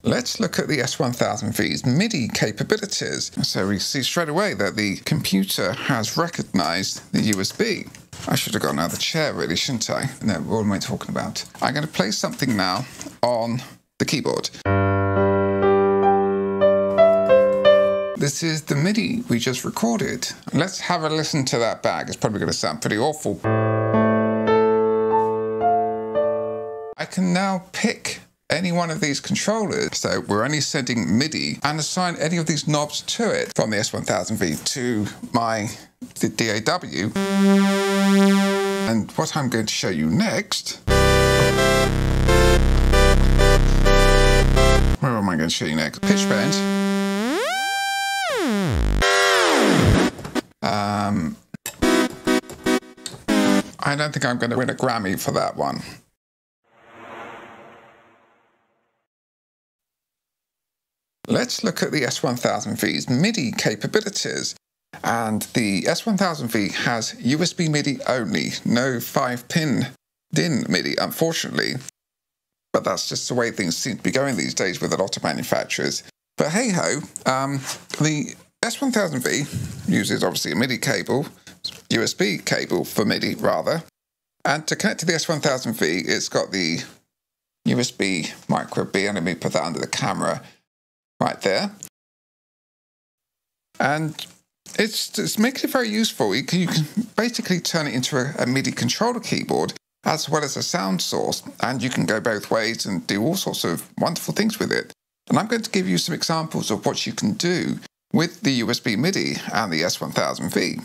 Let's look at the S1000V's MIDI capabilities. So we see straight away that the computer has recognized the USB. I should have got another chair really, shouldn't I? No, what am I talking about? I'm going to play something now on the keyboard. This is the MIDI we just recorded. Let's have a listen to that back. It's probably going to sound pretty awful. I can now pick any one of these controllers. So we're only sending MIDI and assign any of these knobs to it from the S1000V to my DAW. And what I'm going to show you next, where am I going to show you next? Pitch bend. I don't think I'm going to win a Grammy for that one. Let's look at the S1000V's MIDI capabilities. And the S1000V has USB MIDI only, no 5-pin DIN MIDI, unfortunately. But that's just the way things seem to be going these days with a lot of manufacturers. But hey-ho, the S1000V uses obviously a MIDI cable, USB cable for MIDI rather. And to connect to the S1000V, it's got the USB micro B, and let me put that under the camera right there. And it makes it very useful. You can basically turn it into a MIDI controller keyboard as well as a sound source, and you can go both ways and do all sorts of wonderful things with it. And I'm going to give you some examples of what you can do with the USB MIDI and the S1000V.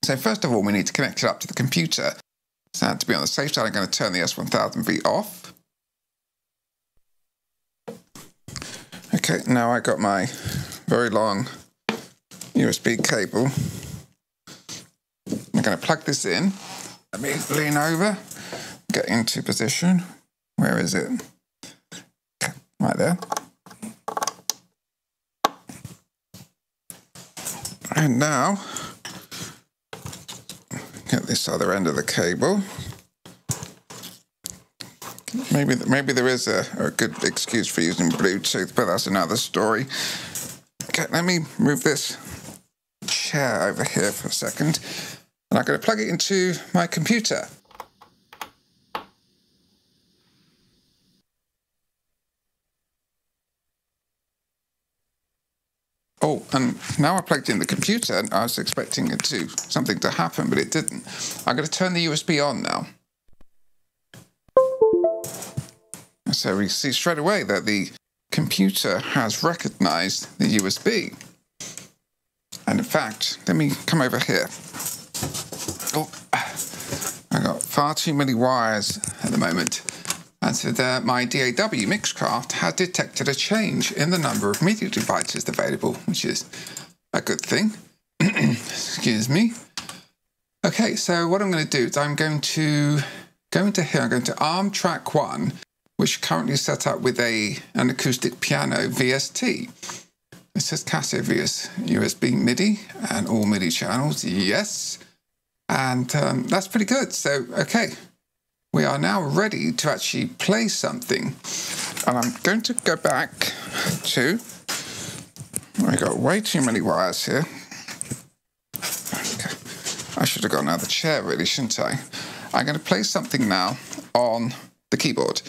So first of all, we need to connect it up to the computer. So to be on the safe side, I'm going to turn the S1000V off. Okay, now I got my very long USB cable. I'm going to plug this in. Let me lean over, get into position. Where is it? Okay, right there. And now, get this other end of the cable. Maybe there is a good excuse for using Bluetooth, but that's another story. Okay, let me move this chair over here for a second, and I'm going to plug it into my computer. Oh, and now I plugged in the computer, and I was expecting something to happen, but it didn't. I'm going to turn the USB on now. So we see straight away that the computer has recognized the USB. And in fact, let me come over here. Oh, I got far too many wires at the moment. And so my DAW Mixcraft had detected a change in the number of MIDI devices available, which is a good thing. Excuse me. Okay, so what I'm going to do is I'm going to go into here. I'm going to ARM track 1, which is currently set up with an acoustic piano VST. It says Casio USB MIDI and all MIDI channels, yes. And that's pretty good. So, okay, we are now ready to actually play something. And I'm going to go back to, I got way too many wires here. Okay. I should have got another chair really, shouldn't I? I'm going to play something now on the keyboard.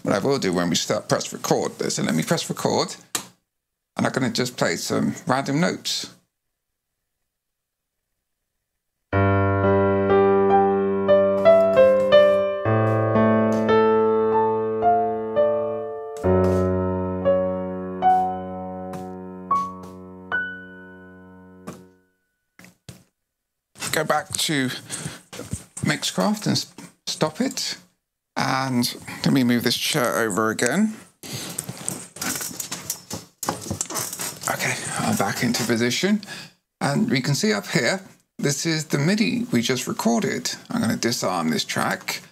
What I will do when we press record. So let me press record, and I'm going to just play some random notes. Go back to Mixcraft and stop it. And let me move this chair over again. Okay, I'm back into position. And we can see up here, this is the MIDI we just recorded. I'm going to disarm this track.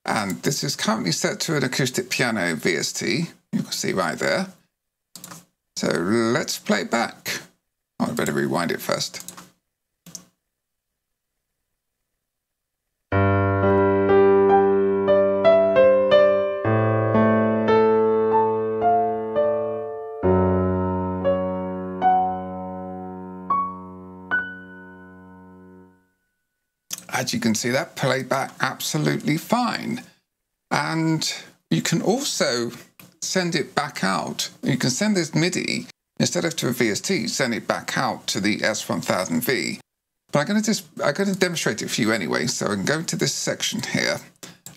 And this is currently set to an acoustic piano VST. You can see right there. So let's play it back. Oh, I better rewind it first. as you can see, that played back absolutely fine. And you can also send it back out. You can send this MIDI, instead of to a VST, send it back out to the S1000V. But I'm going to demonstrate it for you anyway. So I can go to this section here,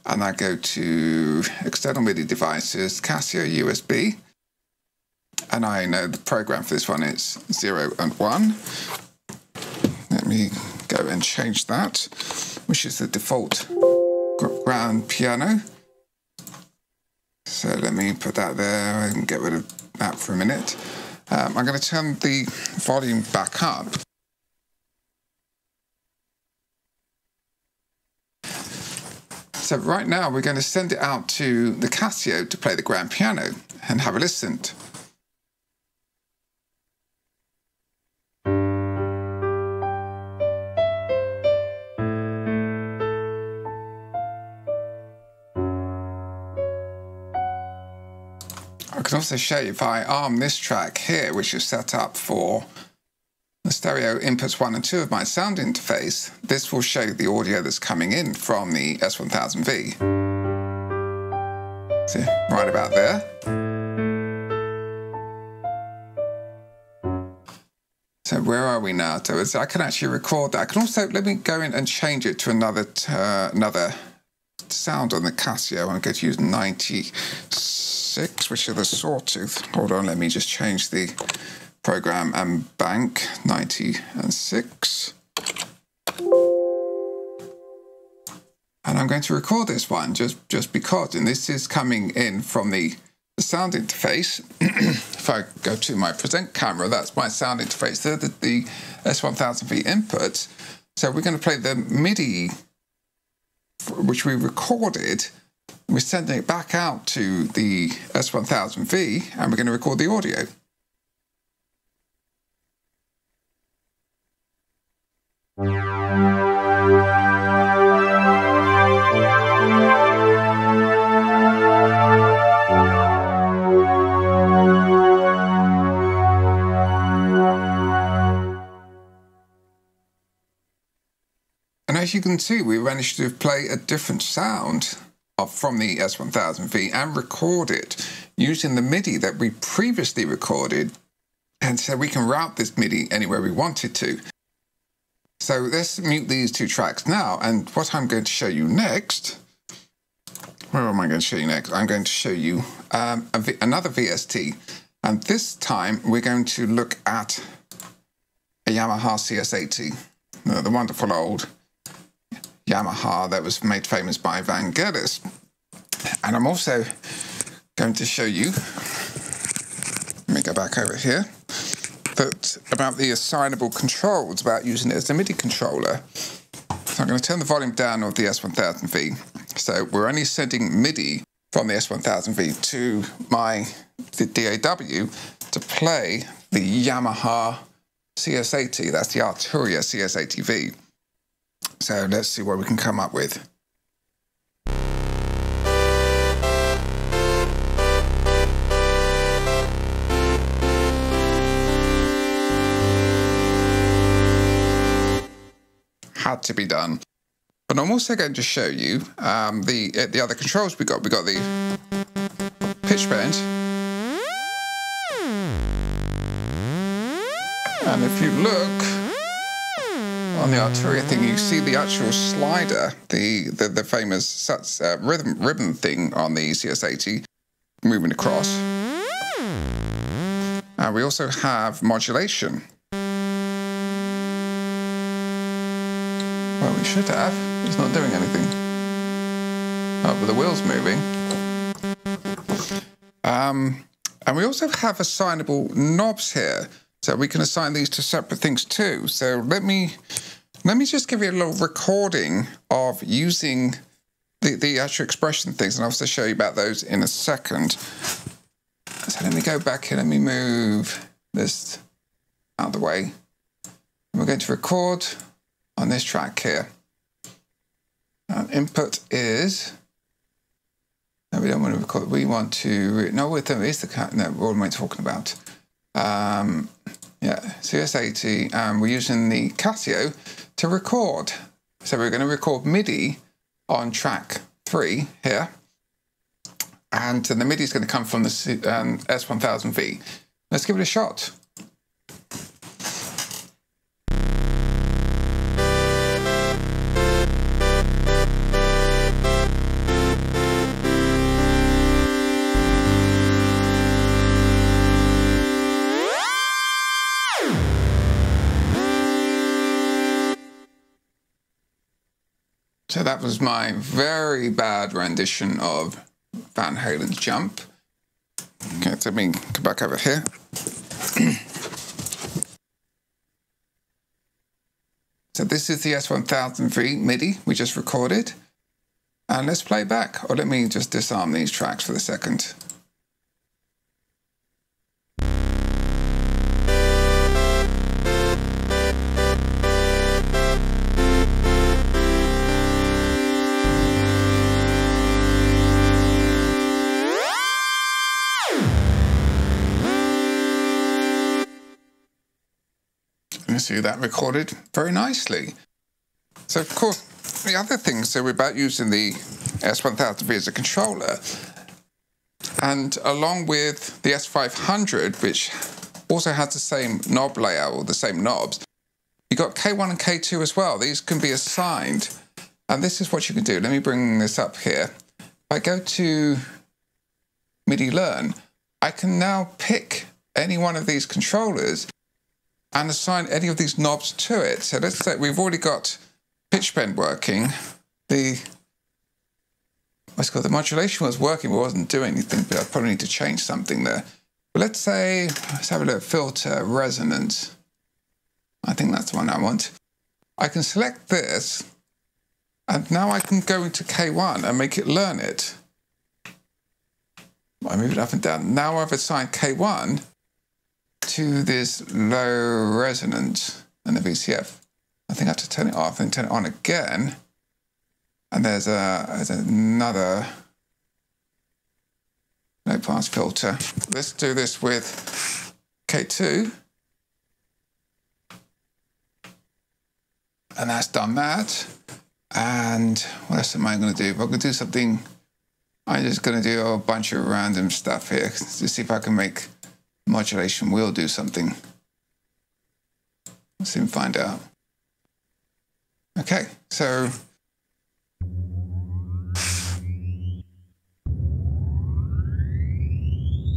and I go to external MIDI devices, Casio USB, and I know the program for this one is 0 and 1. Let me go and change that, which is the default grand piano. So let me put that there. I can get rid of that for a minute. I'm going to turn the volume back up. So right now we're going to send it out to the Casio to play the grand piano and have a listen. I can also show you if I arm this track here, which is set up for the stereo inputs 1 and 2 of my sound interface, this will show the audio that's coming in from the S1000V. See, right about there. So where are we now? So I can actually record that. I can also, let me go in and change it to another sound on the Casio. I'm going to use 96, which is the sawtooth. Hold on, let me just change the program and bank 96. And I'm going to record this one just because, and this is coming in from the sound interface. If I go to my present camera, that's my sound interface. They're the S1000V inputs. So we're going to play the MIDI, which we recorded. We're sending it back out to the S1000V, and we're going to record the audio. And as you can see, we managed to play a different sound from the S1000V and record it using the MIDI that we previously recorded. And so we can route this MIDI anywhere we wanted to. So let's mute these two tracks now. And what I'm going to show you next, where am I going to show you next? I'm going to show you another VST. And this time we're going to look at a Yamaha CS80, the wonderful old Yamaha that was made famous by Vangelis. And I'm also going to show you, let me go back over here, that about the assignable controls, about using it as a MIDI controller. So I'm going to turn the volume down of the S1000V. So we're only sending MIDI from the S1000V to my DAW to play the Yamaha CS80. That's the Arturia CS80V. So let's see what we can come up with. Had to be done. But I'm also going to show you the other controls we got. We got the pitch bend. And if you look on the Arturia thing, you see the actual slider, the famous ribbon thing on the CS80 moving across. And we also have modulation. Well, we should have. It's not doing anything. Oh, but the wheel's moving. And we also have assignable knobs here. So we can assign these to separate things too. So let me just give you a little recording of using the actual expression things, and I'll also show you about those in a second. So let me go back here. Let me move this out of the way. And we're going to record on this track here. Input is, no, we don't want to record, we want to, no, wait, is the, no, what am I talking about? Yeah, CS80, and we're using the Casio to record So we're going to record MIDI on track 3 here. And the MIDI is going to come from the S1000V. Let's give it a shot. So that was my very bad rendition of Van Halen's Jump. Okay, so let me come back over here. So this is the S1000V MIDI we just recorded. And let's play back, or let me just disarm these tracks for a second. See that recorded very nicely. So of course the other things are about using the S1000V as a controller, and along with the S500, which also has the same knob layout or the same knobs, you got K1 and K2 as well. These can be assigned, and this is what you can do. Let me bring this up here. If I go to MIDI Learn, I can now pick any one of these controllers and assign any of these knobs to it. So let's say we've already got pitch bend working. The modulation was working, but wasn't doing anything, but I probably need to change something there. But let's have a look, filter, resonance. I think that's the one I want. I can select this, and now I can go into K1 and make it learn it. I move it up and down. Now I've assigned K1 to this low resonance and the VCF. I think I have to turn it off and turn it on again. And there's another low pass filter. Let's do this with K2. And that's done that. And what else am I going to do? If I'm going to do something, I'm just going to do a bunch of random stuff here to see if I can make modulation will do something. We'll soon find out. Okay, so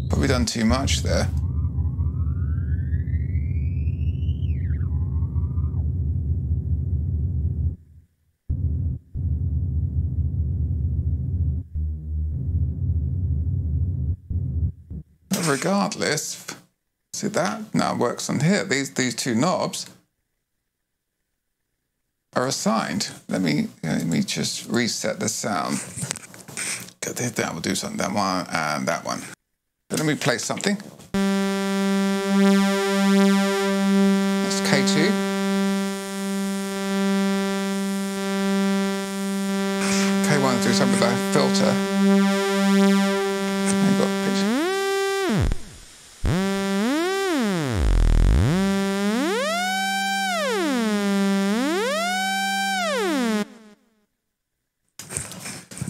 probably done too much there. Regardless, see that now works on here. These two knobs are assigned. Let me just reset the sound. That will do something. That one and that one. But let me play something. That's K2. K1 do something with that filter. I've got a picture.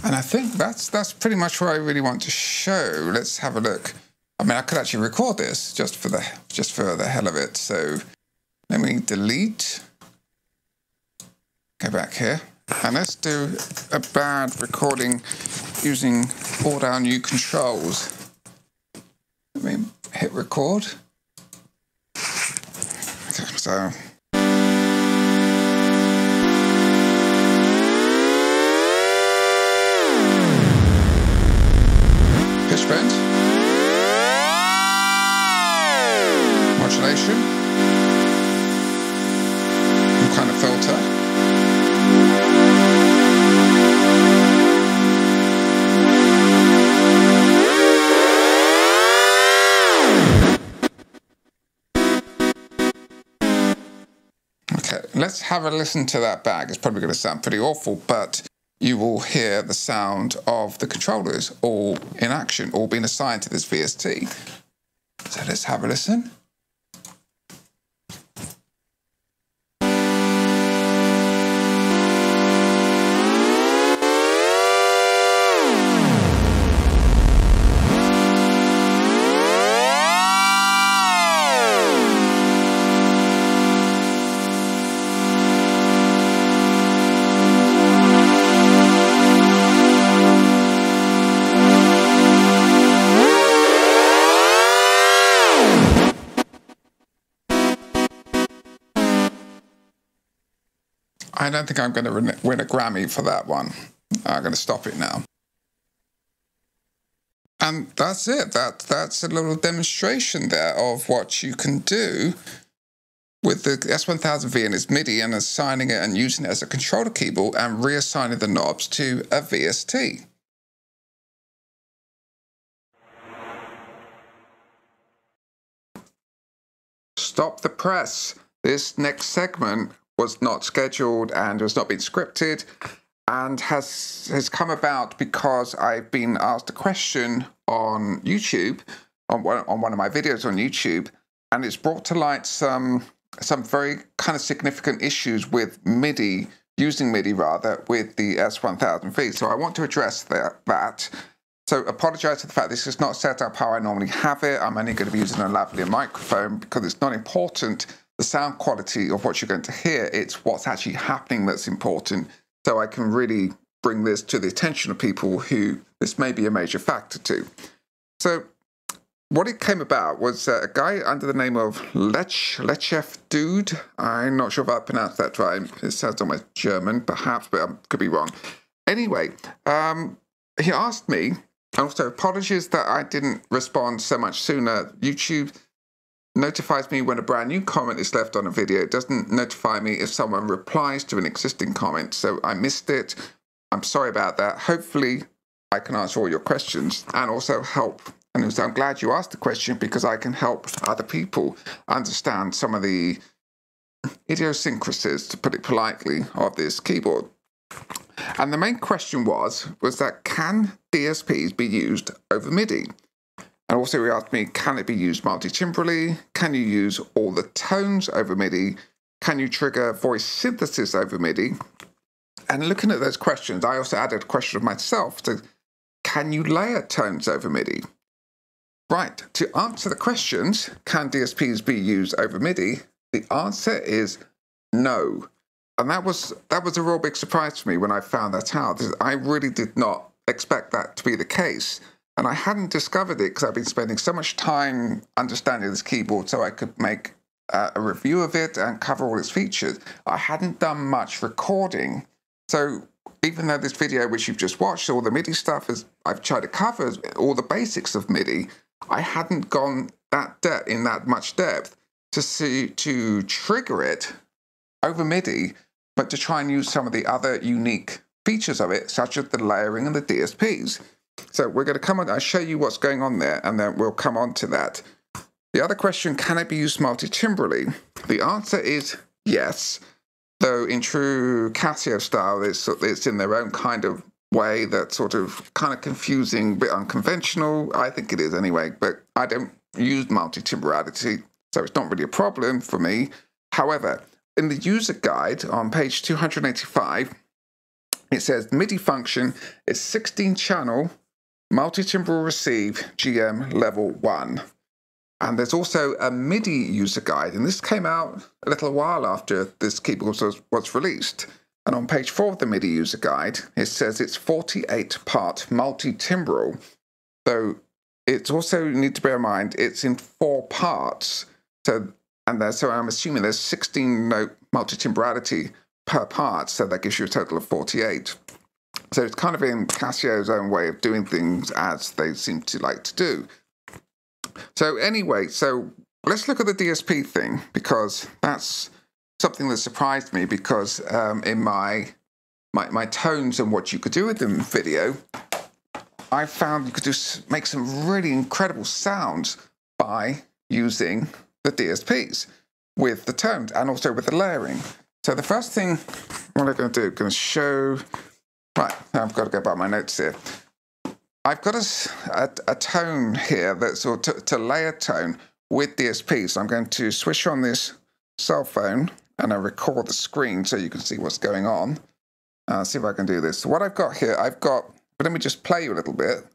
And I think that's pretty much what I really want to show. Let's have a look. I mean, I could actually record this just for the hell of it. So let me delete. Go back here, and let's do a bad recording using all our new controls. Let me hit record. Okay, so. Pitch bend, modulation, some kind of filter, okay, let's have a listen to that back. It's probably going to sound pretty awful, but you will hear the sound of the controllers all in action, all being assigned to this VST. So let's have a listen. I don't think I'm going to win a Grammy for that one. I'm going to stop it now. And that's it. That's a little demonstration there of what you can do with the S1000V and its MIDI, and assigning it and using it as a controller keyboard and reassigning the knobs to a VST. Stop the press. This next segment was not scheduled and was not being scripted, and has come about because I've been asked a question on YouTube, on one of my videos on YouTube, and it's brought to light some very kind of significant issues with MIDI, using MIDI rather, with the S1000V. So I want to address that. So apologize for the fact this is not set up how I normally have it. I'm only going to be using a lavalier microphone because it's not important the sound quality of what you're going to hear. It's what's actually happening that's important. So I can really bring this to the attention of people who this may be a major factor to. So what it came about was a guy under the name of Lechef Dude. I'm not sure if I pronounced that right. It sounds almost German, perhaps, but I could be wrong. Anyway, he asked me, and also apologies that I didn't respond so much sooner. YouTube notifies me when a brand new comment is left on a video. It doesn't notify me if someone replies to an existing comment, so I missed it. I'm sorry about that. Hopefully I can answer all your questions and also help. And so I'm glad you asked the question, because I can help other people understand some of the idiosyncrasies, to put it politely, of this keyboard. And the main question was that can DSPs be used over MIDI? And also he asked me, can it be used multi-timbrally? Can you use all the tones over MIDI? Can you trigger voice synthesis over MIDI? And looking at those questions, I also added a question of myself. So can you layer tones over MIDI? Right, to answer the questions, can DSPs be used over MIDI? The answer is no. And that was a real big surprise for me when I found that out. I really did not expect that to be the case. And I hadn't discovered it because I've been spending so much time understanding this keyboard so I could make a review of it and cover all its features. I hadn't done much recording. So even though this video, which you've just watched, all the MIDI stuff, I've tried to cover all the basics of MIDI, I hadn't gone in that much depth to trigger it over MIDI, but to try and use some of the other unique features of it, such as the layering and the DSPs. So we're going to come on, I'll show you what's going on there, and then we'll come on to that. The other question, can it be used multi-timbrally? The answer is yes, though in true Casio style, it's in their own kind of way that's sort of kind of confusing, a bit unconventional. I think it is anyway, but I don't use multi-timbrality, so it's not really a problem for me. However, in the user guide on page 285, it says the MIDI function is 16-channel multi-timbral receive GM level 1. And there's also a MIDI user guide, and this came out a little while after this keyboard was released. And on page 4 of the MIDI user guide, it says it's 48-part multi-timbral. So it's also, you need to bear in mind, it's in 4 parts. So I'm assuming there's 16-note multi-timbrality per part, so that gives you a total of 48. So it's kind of in Casio's own way of doing things as they seem to like to do. So anyway, so let's look at the DSP thing, because that's something that surprised me, because in my tones and what you could do with the video, I found you could make some really incredible sounds by using the DSPs with the tones and also with the layering. So the first thing, what I'm going to do, I'm going to show, right, I've got to go by my notes here. I've got a tone here that's sort of to layer tone with DSPs. So I'm going to switch on this cell phone and I record the screen so you can see what's going on. See if I can do this. So what I've got here, but let me just play you a little bit.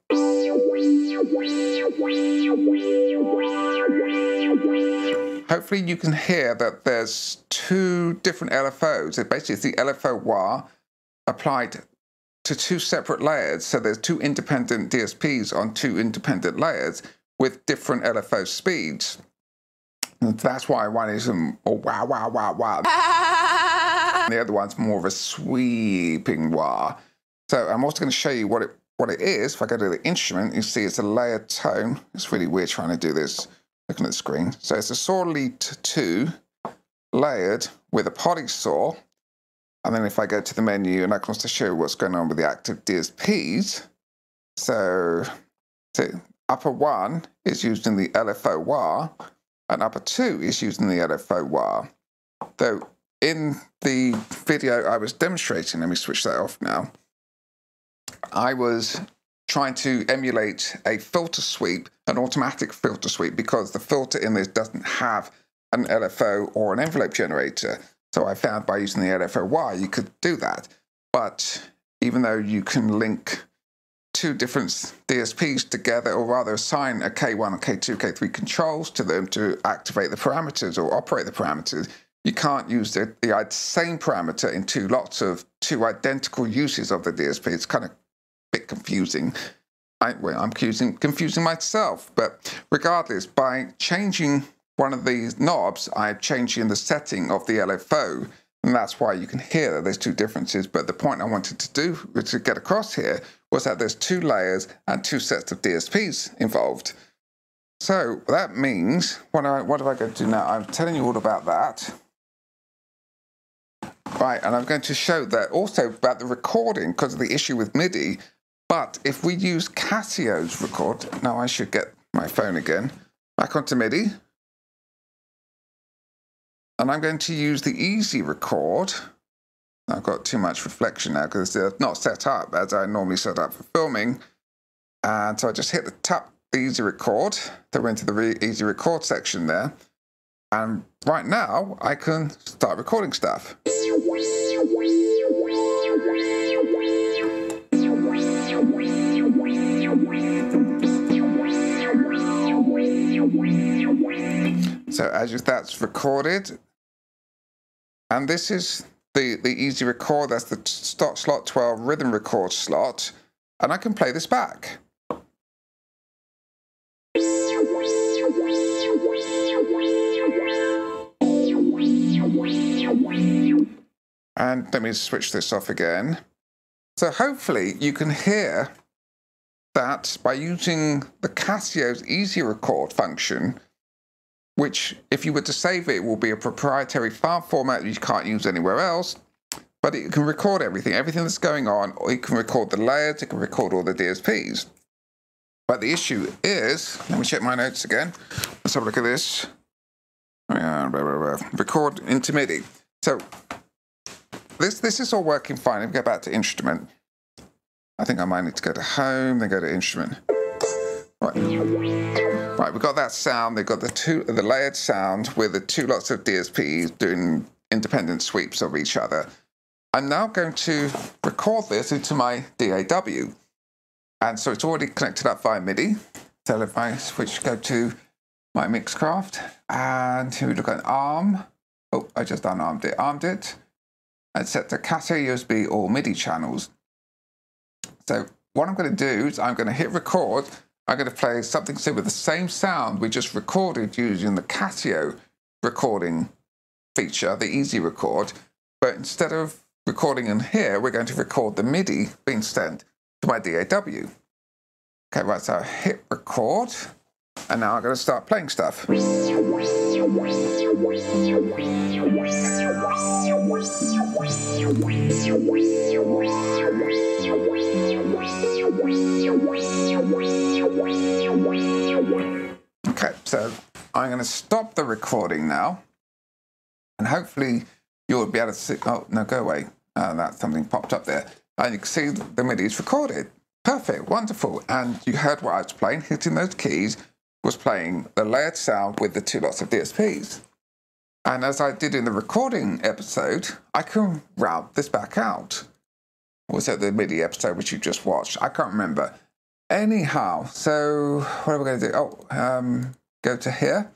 Hopefully you can hear that there's 2 different LFOs. Basically, it's the LFO wah applied to 2 separate layers. So there's 2 independent DSPs on 2 independent layers with different LFO speeds. And that's why one is wow, wow, wow, wow. The other one's more of a sweeping wah. So I'm also going to show you what it is. If I go to the instrument, you see it's a layered tone. It's really weird trying to do this looking at the screen. So it's a saw lead 2 layered with a poly saw. And then if I go to the menu, and I can also show you what's going on with the active DSPs. So upper 1 is used in the LFO wah, and upper 2 is used in the LFO wah. Though in the video I was demonstrating, let me switch that off now, I was trying to emulate a filter sweep, an automatic filter sweep, because the filter in this doesn't have an LFO or an envelope generator. So I found by using the LFO wah, you could do that. But even though you can link 2 different DSPs together, or rather assign a K1, K2, K3 controls to them to activate the parameters or operate the parameters, you can't use the same parameter in 2 lots of 2 identical uses of the DSP. It's kind of a bit confusing. I'm confusing myself. But regardless, by changing one of these knobs, I'm changing the setting of the LFO. And that's why you can hear that there's 2 differences. But the point I wanted to do, to get across here, was that there's 2 layers and 2 sets of DSPs involved. So that means, what am I going to do now? I'm telling you all about that. Right, and I'm going to show that also about the recording because of the issue with MIDI. But if we use Casio's record, now I should get my phone again, back onto MIDI. And I'm going to use the easy record. I've got too much reflection now because it's not set up as I normally set up for filming. And so I just hit the easy record. Then went to the easy record section there. And right now I can start recording stuff. So as that's recorded, and this is the easy record, that's the slot 12 rhythm record slot, and I can play this back. And let me switch this off again. So hopefully you can hear that by using the Casio's easy record function, which if you were to save it, will be a proprietary file format that you can't use anywhere else, but it can record everything that's going on, or it can record the layers, it can record all the DSPs. But the issue is, let me check my notes again. Let's have a look at this. Record into MIDI. So this is all working fine. Let me go back to instrument. I think I might need to go to home, then go to instrument. Right, we've got that sound. They've got the layered sound with the 2 lots of DSPs doing independent sweeps of each other. I'm now going to record this into my DAW. And so it's already connected up via MIDI. So if I go to my Mixcraft, and here we look at ARM. Oh, I just unarmed it. Armed it. And set to Casio USB or MIDI channels. So what I'm going to do is I'm going to hit record. I'm going to play something similar with the same sound we just recorded using the Casio recording feature, the easy record. But instead of recording in here, we're going to record the MIDI being sent to my DAW. Okay, right, so I hit record, and now I'm going to start playing stuff. Okay, so I'm going to stop the recording now, and hopefully you'll be able to see. Oh, no, go away. That something popped up there. And you can see the MIDI is recorded. Perfect, wonderful. And you heard what I was playing, hitting those keys, was playing the layered sound with the 2 lots of DSPs. And as I did in the recording episode, I can route this back out. Or was it the MIDI episode which you just watched? I can't remember. Anyhow, so what are we going to do? Oh, go to here.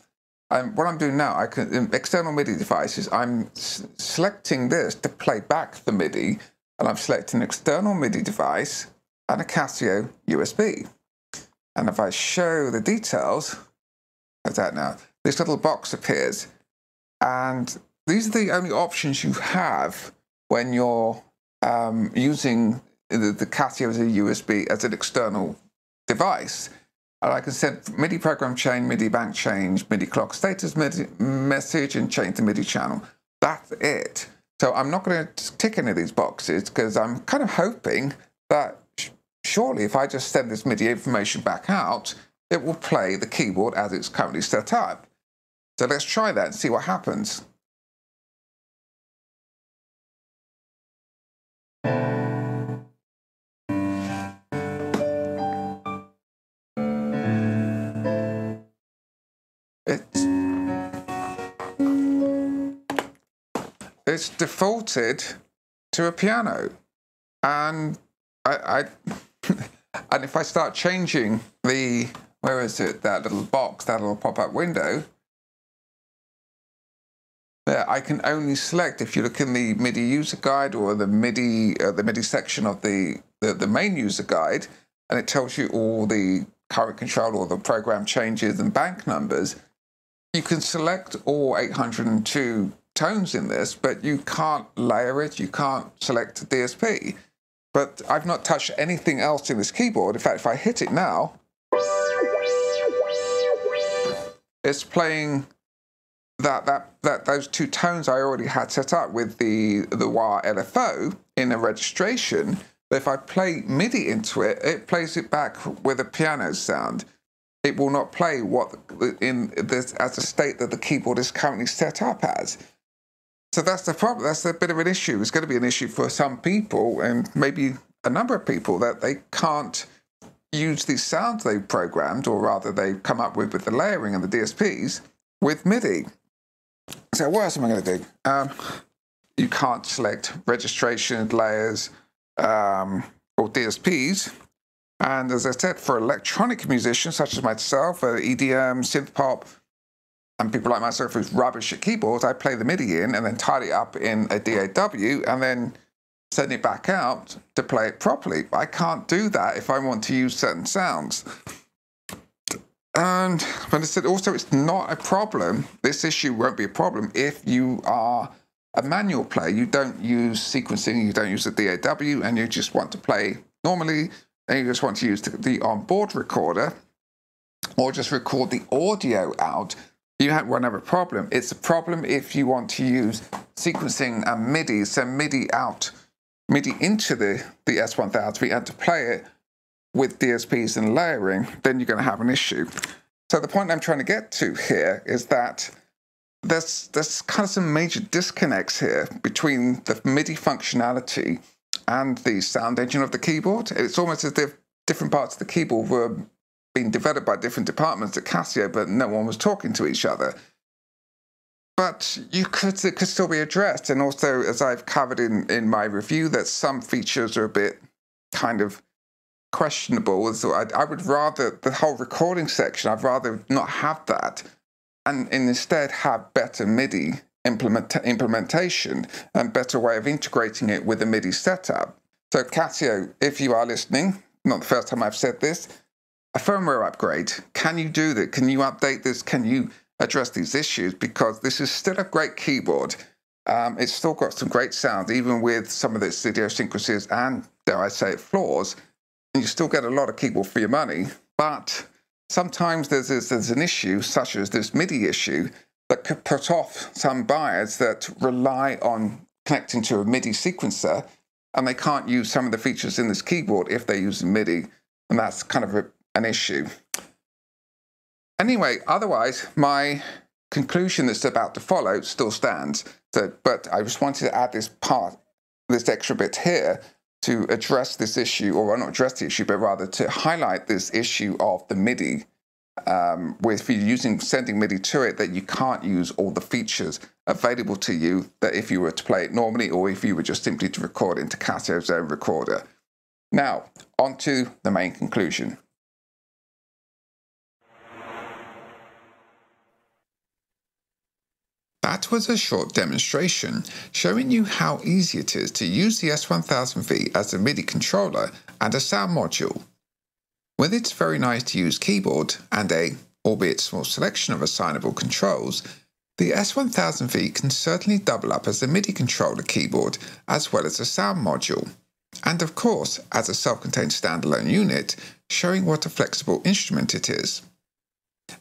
What I'm doing now, in external MIDI devices, I'm selecting this to play back the MIDI, and I'm selecting an external MIDI device and a Casio USB. And if I show the details, how's that now? This little box appears, and these are the only options you have when you're using the Casio as a USB as an external device. And I can send MIDI program chain, MIDI bank change, MIDI clock status message, and change the MIDI channel. That's it. So I'm not going to tick any of these boxes because I'm kind of hoping that surely if I just send this MIDI information back out, it will play the keyboard as it's currently set up. So let's try that and see what happens. It's defaulted to a piano, and and if I start changing the, where is it, that little box, that little pop-up window, there I can only select, if you look in the MIDI user guide or the MIDI section of the main user guide, and it tells you all the current control, all the program changes and bank numbers. You can select all 802 tones in this, but you can't layer it, you can't select DSP. But I've not touched anything else in this keyboard. In fact, if I hit it now, it's playing those two tones I already had set up with the wah LFO in a registration. But if I play MIDI into it, it plays it back with a piano sound. It will not play what in this as a state that the keyboard is currently set up as. So that's the problem. That's a bit of an issue. It's going to be an issue for some people, and maybe a number of people, that they can't use these sounds they've programmed, or rather they've come up with the layering and the DSPs with MIDI. So what else am I going to do? You can't select registration layers or DSPs. And as I said, for electronic musicians such as myself, EDM, synth pop, and people like myself who's rubbish at keyboards, I play the MIDI in and then tidy it up in a DAW and then send it back out to play it properly. I can't do that if I want to use certain sounds. And but I said also, it's not a problem. This issue won't be a problem if you are a manual player. You don't use sequencing, you don't use the DAW, and you just want to play normally, and you just want to use the onboard recorder or just record the audio out. You won't have a problem. It's a problem if you want to use sequencing and MIDI, send MIDI out, MIDI into the S1000V and to play it with DSPs and layering, then you're going to have an issue. So the point I'm trying to get to here is that there's kind of some major disconnects here between the MIDI functionality and the sound engine of the keyboard. It's almost as if different parts of the keyboard were being developed by different departments at Casio, but no one was talking to each other. But it could still be addressed. And also, as I've covered in my review, that some features are a bit kind of questionable. So I would rather, the whole recording section, I'd rather not have that and instead have better MIDI implementation and better way of integrating it with the MIDI setup. So Casio, if you are listening, not the first time I've said this, a firmware upgrade. Can you do that? Can you update this? Can you address these issues? Because this is still a great keyboard. It's still got some great sound, even with some of its idiosyncrasies and, dare I say it, flaws. And you still get a lot of keyboard for your money. But sometimes there's an issue, such as this MIDI issue, that could put off some buyers that rely on connecting to a MIDI sequencer, and they can't use some of the features in this keyboard if they're using MIDI. And that's kind of an issue. Anyway, otherwise, my conclusion that's about to follow still stands. But I just wanted to add this extra bit here to address this issue, or not address the issue, but rather to highlight this issue of the MIDI. If you're sending MIDI to it, that you can't use all the features available to you that if you were to play it normally, or if you were just simply to record into Casio's own recorder. Now, on to the main conclusion. That was a short demonstration showing you how easy it is to use the S1000V as a MIDI controller and a sound module. With its very nice to use keyboard and a, albeit small, selection of assignable controls, The S1000V can certainly double up as a MIDI controller keyboard as well as a sound module, and of course as a self-contained standalone unit, showing what a flexible instrument it is.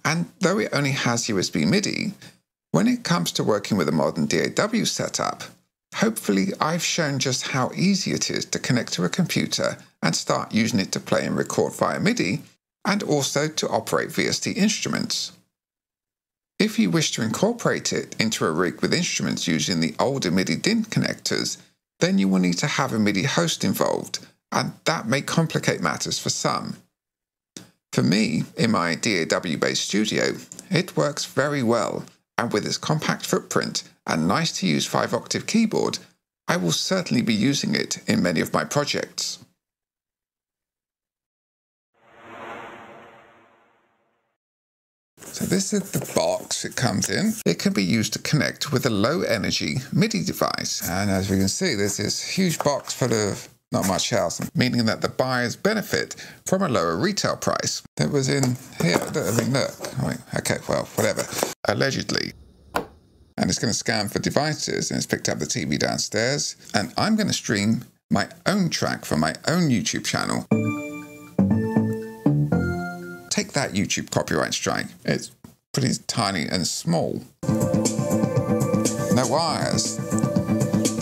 And though it only has USB MIDI, when it comes to working with a modern DAW setup, hopefully I've shown just how easy it is to connect to a computer and start using it to play and record via MIDI, and also to operate VST instruments. If you wish to incorporate it into a rig with instruments using the older MIDI DIN connectors, then you will need to have a MIDI host involved, and that may complicate matters for some. For me, in my DAW-based studio, it works very well, and with its compact footprint and nice-to-use 5-octave keyboard, I will certainly be using it in many of my projects. So this is the box it comes in. It can be used to connect with a low-energy MIDI device. And as we can see, there's this huge box full of not much else, meaning that the buyers benefit from a lower retail price. That was in here. Okay, well, whatever. Allegedly. And it's going to scan for devices, and it's picked up the TV downstairs. And I'm going to stream my own track from my own YouTube channel. Take that, YouTube copyright strike. It's pretty tiny and small. No wires.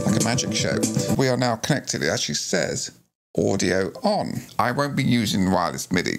Like a magic show. We are now connected. It actually says audio on. I won't be using wireless MIDI.